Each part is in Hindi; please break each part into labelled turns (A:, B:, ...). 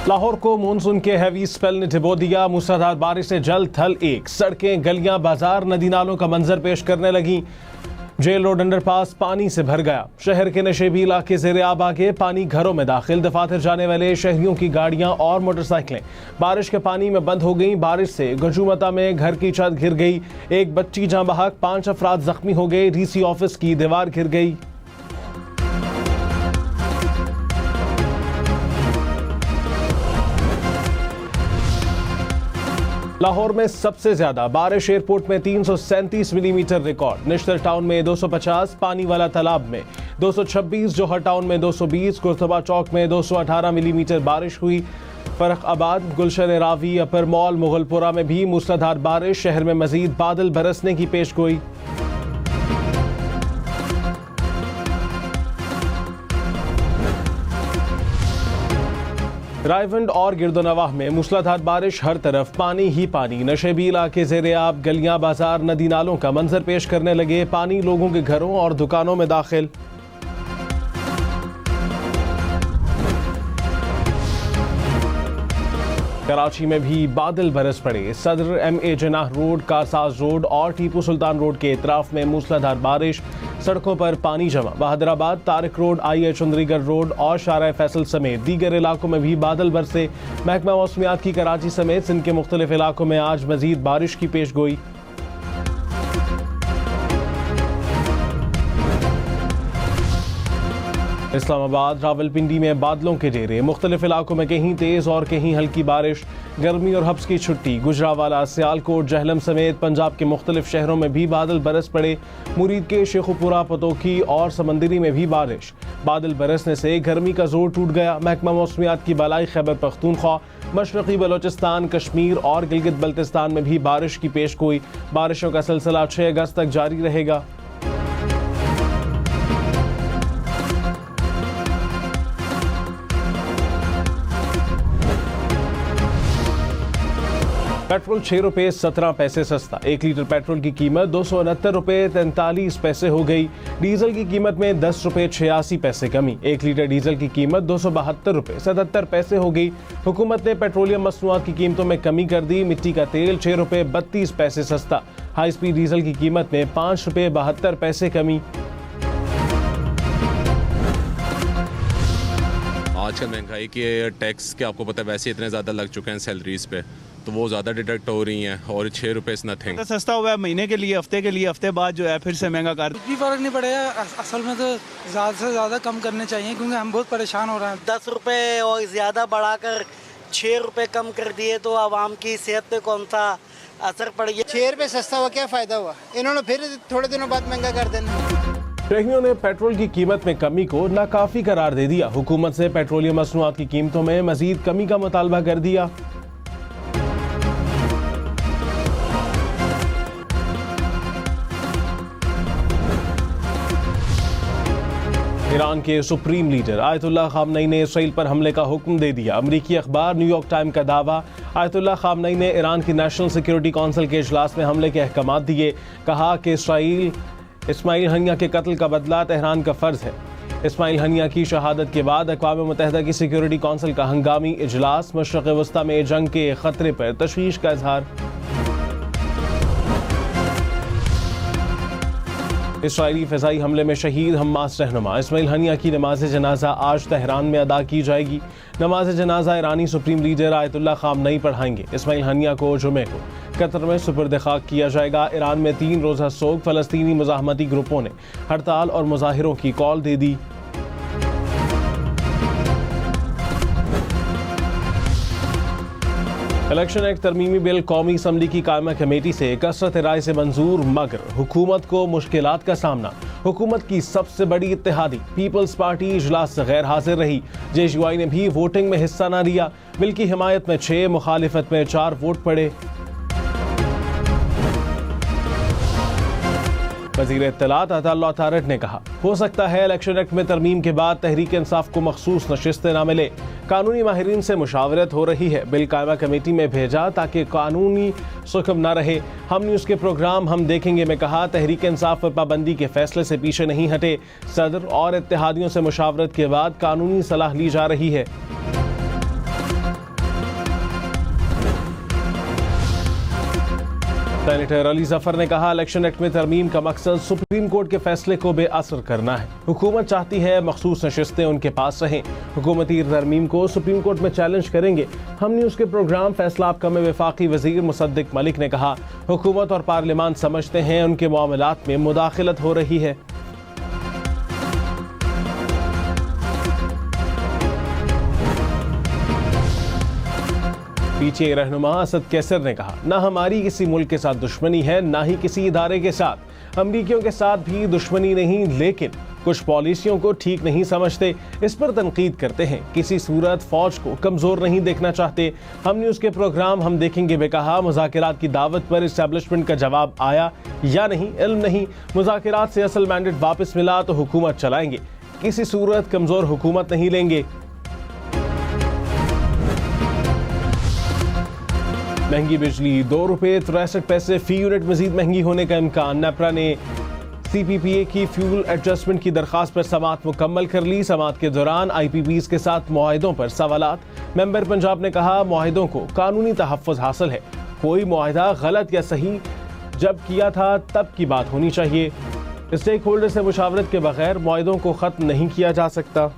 A: लाहौर को मानसून के हैवी स्पेल ने डुबो दिया। मूसलाधार बारिश से जल थल एक, सड़कें, गलियां, बाजार, नदी नालों का मंजर पेश करने लगी। जेल रोड अंडरपास पानी से भर गया। शहर के नशेबी इलाके ज़ेरे आब आ गए। पानी घरों में दाखिल। दफातर जाने वाले शहरियों की गाड़ियां और मोटरसाइकिलें बारिश के पानी में बंद हो गई। बारिश से गजूमता में घर की छत गिर गई। एक बच्ची जाँ बहक, 5 अफराद जख्मी हो गए। डीसी ऑफिस की दीवार गिर गई। लाहौर में सबसे ज्यादा बारिश एयरपोर्ट में 337 मिलीमीटर रिकॉर्ड। निश्तर टाउन में 250, पानी वाला तालाब में 226, जौहर टाउन में 220, कुर्तबा चौक में 218 मिलीमीटर बारिश हुई। फरखाबाद, गुलशन रावी, अपर मॉल, मुगलपुरा में भी मूसलाधार बारिश। शहर में मजीद बादल बरसने की पेशगोई। रायवंड और गिरदोनवाह में मूसलाधार बारिश, हर तरफ पानी ही पानी। नशेबी इलाके ज़ेरे आब, गलियां, बाजार, नदी नालों का मंजर पेश करने लगे। पानी लोगों के घरों और दुकानों में दाखिल। कराची में भी बादल बरस पड़े। सदर MA जनाह रोड, कारसाज रोड और टीपू सुल्तान रोड के इतराफ में मूसलाधार बारिश। सड़कों पर पानी जमा। Bahadurabad, Tariq road, IH Chandigarh road और शारा फैसल समेत दीगर इलाकों में भी बादल बरसे। महकमा मौसमियात की कराची समेत सिंध के मुख्तलिफ इलाकों में आज मजीद बारिश की पेशगोई। इस्लामाबाद, रावलपिंडी में बादलों के डेरे। मुख्तलिफ इलाकों में कहीं तेज और कहीं हल्की बारिश। गर्मी और हब्स की छुट्टी। गुजरावाला, सियालकोट, जहलम समेत पंजाब के मुख्तलिफ शहरों में भी बादल बरस पड़े। मुरीद के शेखुपुरा, पतोखी और समंदरी में भी बारिश। बादल बरसने से गर्मी का जोर टूट गया। महकमा मौसमियात की बालाई खैबर पख्तूनख्वा, मशरकी बलोचिस्तान, कश्मीर और गिलगित बल्तिस्तान में भी बारिश की पेशगोई। बारिशों का सिलसिला 6 अगस्त तक जारी रहेगा। पेट्रोल 6 रुपये 17 पैसे सस्ता। 1 लीटर पेट्रोल की कीमत 269 रुपये 43 पैसे हो गई। डीजल की कीमत में 10 रुपये 86 पैसे कमी। 1 लीटर डीजल की कीमत 272 रुपये 77 पैसे हो गई। हुकूमत ने पेट्रोलियम मसनूआत की कीमतों में कमी कर दी। मिट्टी का तेल 6 रुपये 32 पैसे सस्ता। हाई स्पीड डीजल की कीमत में 5 रुपये 72 पैसे कमी।
B: आजकल महंगाई के टैक्स के आपको पता है वैसे इतने ज़्यादा लग चुके हैं सैलरीज पे, तो वो ज़्यादा डिडक्ट हो रही हैं और 6 रुपये इज नथिंग।
C: सस्ता हुआ है महीने के लिए, हफ्ते के लिए, हफ्ते बाद जो है फिर से महंगा कर।
D: कुछ भी फर्क नहीं पड़ेगा। असल में तो ज़्यादा से ज़्यादा कम करने चाहिए क्योंकि हम बहुत परेशान हो रहे हैं।
E: 10 रुपये और ज़्यादा बढ़ाकर 6 रुपये कम कर दिए तो आवाम की सेहत पे कौन सा असर पड़ गया।
F: 6 रुपये सस्ता हुआ, क्या फ़ायदा हुआ? इन्होंने फिर थोड़े दिनों बाद महंगा कर देना।
A: शहरियों ने पेट्रोल की कीमत में कमी को नाकाफी करार दे दिया। हुकूमत से पेट्रोलियम मसनूआत की कीमतों में मजीद कमी का मुतालबा कर दिया। ईरान के सुप्रीम लीडर आयतुल्लाह खामनई ने इसराइल पर हमले का हुक्म दे दिया। अमरीकी अखबार न्यूयॉर्क टाइम का दावा। आयतुल्लाह खामनई ने ईरान की नेशनल सिक्योरिटी काउंसिल के इजलास में हमले के अहकाम दिए। कहा कि इस्माइल हनिया के कत्ल का बदला तेहरान का फर्ज है। इस्माइल हनिया की शहादत के बाद अक़वाम मुत्तहिदा की सिक्योरिटी काउंसिल का हंगामी इजलास। मशरक़ वस्ता में जंग के खतरे पर तशवीश का इजहार। इसराइली फ़िज़ाई हमले में शहीद हमास रहनुमा इस्माइल हनिया की नमाज जनाजा आज तेहरान में अदा की जाएगी। नमाज जनाजा ईरानी सुप्रीम लीडर आयतुल्लाह खामनई पढ़ाएंगे। इस्माइल हनिया को जुमे को कतर में सुपुर्द खाक किया जाएगा। ईरान में 3 रोज़ा सोग। फ़लस्तीनी मुज़ाहमती ग्रुपों ने हड़ताल और मुज़ाहिरों की कॉल दे दी। इलेक्शन एक्ट तरमीमी बिल कौमी असम्बली की कायमा कमेटी से कसरत राय से मंजूर, मगर हुकूमत को मुश्किलात का सामना। हुकूमत की सबसे बड़ी इत्तेहादी पीपल्स पार्टी इजलास से गैर हाजिर रही। JUI ने भी वोटिंग में हिस्सा न लिया। बिल की हिमायत में 6, मुखालिफत में 4 वोट पड़े। वज़ीर इत्तलात अताउल्लाह तारिक ने कहा, हो सकता है इलेक्शन एक्ट में तरमीम के बाद तहरीक इंसाफ को मखसूस नशिस्तें न मिले। कानूनी माहिरीन से मुशावरत हो रही है। बिल कायमा कमेटी में भेजा ताकि कानूनी सुकम न रहे। हम न्यूज़ के प्रोग्राम हम देखेंगे में कहा, तहरीक इंसाफ पर पाबंदी के फैसले से पीछे नहीं हटे। सदर और इत्तेहादियों से मुशावरत के बाद कानूनी सलाह ली जा रही है। सेनेटर अली जफर ने कहा, इलेक्शन एक्ट में तरमीम का मकसद सुप्रीम कोर्ट के फैसले को बेअसर करना है। हुकूमत चाहती है मखसूस नशिस्तें उनके पास रहें। हुकूमती तरमीम को सुप्रीम कोर्ट में चैलेंज करेंगे। हम न्यूज़ के प्रोग्राम फैसला आपका में वफाकी वजीर मुसद्दिक मलिक ने कहा, हुकूमत और पार्लियामान समझते हैं उनके मामलात में मुदाखलत हो रही है। पीछे रहनुमा असद कैसर ने कहा, न हमारी किसी मुल्क के साथ दुश्मनी है, ना ही किसी इदारे के साथ। अमरीकियों के साथ भी दुश्मनी नहीं, लेकिन कुछ पॉलिसियों को ठीक नहीं समझते, इस पर तनकीद करते हैं। किसी सूरत फौज को कमजोर नहीं देखना चाहते। हम न्यूज़ के प्रोग्राम हम देखेंगे में कहा, मुज़ाकरात की दावत पर इस्टेब्लिशमेंट का जवाब आया या नहीं, इल्म नहीं। मुज़ाकरात से असल मैंडेट वापस मिला तो हुकूमत चलाएंगे, किसी सूरत कमजोर हुकूमत नहीं लेंगे। महंगी बिजली, 2 रुपये 63 पैसे फी यूनिट मजीद महंगी होने का इम्कान। नेपरा ने CPPA की फ्यूल एडजस्टमेंट की दरखास्त पर समाअत मुकम्मल कर ली। समाअत के दौरान IPPs के साथ मुआहिदों पर सवालात। मेंबर पंजाब ने कहा, मुआहिदों को कानूनी तहफ़्फ़ुज़ हासिल है। कोई मुआहिदा गलत या सही जब किया था तब की बात होनी चाहिए। स्टेक होल्डर से मुशावरत के बगैर मुआहिदों को ख़त्म नहीं किया जा सकता।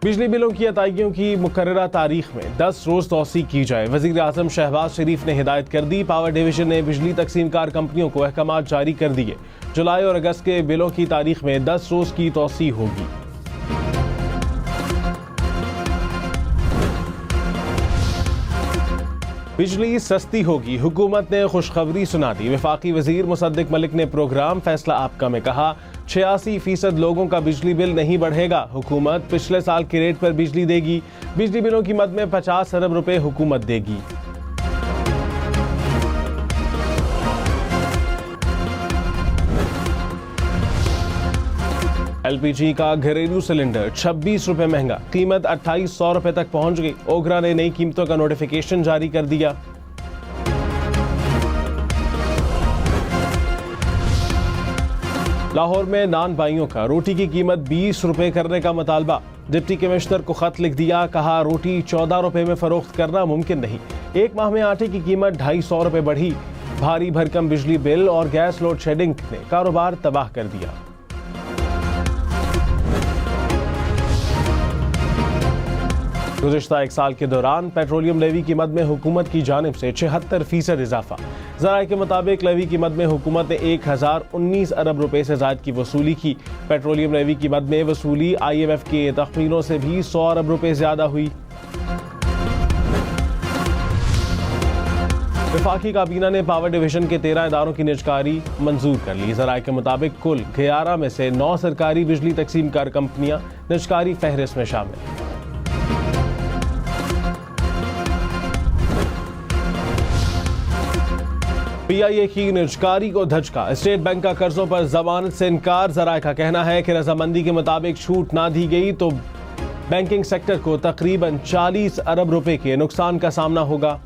A: बिजली बिलों की अदायगियों की मुकर्ररा तारीख में 10 रोज तौसी की जाए। वज़ीर आज़म शहबाज शरीफ ने हिदायत कर दी। पावर डिवीजन ने बिजली तकसीम कार कंपनियों को अहकाम जारी कर दिए। जुलाई और अगस्त के बिलों की तारीख में 10 रोज की तौसी होगी। बिजली सस्ती होगी, हुकूमत ने खुशखबरी सुना दी। वफाकी वजीर मुसद्दिक मलिक ने प्रोग्राम फैसला आपका में कहा, 86% लोगों का बिजली बिल नहीं बढ़ेगा। हुकूमत पिछले साल के रेट पर बिजली देगी। बिजली बिलों की मद में 50 अरब रुपए हुकूमत देगी। LPG का घरेलू सिलेंडर 26 रुपए महंगा, कीमत 2800 रुपए तक पहुंच गई। ओगरा ने नई कीमतों का नोटिफिकेशन जारी कर दिया। लाहौर में नान भाइयों का रोटी की कीमत 20 रुपए करने का मुतालबा। डिप्टी कमिश्नर को खत लिख दिया, कहा रोटी 14 रुपए में फरोख्त करना मुमकिन नहीं। एक माह में आटे की कीमत 250 रुपए बढ़ी। भारी भरकम बिजली बिल और गैस लोड शेडिंग ने कारोबार तबाह कर दिया। गुज़िश्ता 1 साल के दौरान पेट्रोलियम लेवी की मद में हुकूमत की जानिब से 76% इजाफा। ज़राए के मुताबिक लेवी की मद में हुकूमत ने 1019 अरब रुपए से ज़ायद की वसूली की। पेट्रोलियम लेवी की मद में वसूली IMF के तखमीनों से भी 100 अरब रुपए ज्यादा हुई। वफाकी काबीना ने पावर डिवीजन के 13 इदारों की निजकारी मंजूर कर ली। ज़राए के मुताबिक कुल 11 में से 9 सरकारी बिजली तकसीम कार कंपनियां निजकारी फहरिस्त में शामिल। PIA की निजकारी को धचका। स्टेट बैंक का कर्जों पर जमानत से इनकार। ज़राए का कहना है कि रजामंदी के मुताबिक छूट ना दी गई तो बैंकिंग सेक्टर को तकरीबन 40 अरब रुपए के नुकसान का सामना होगा।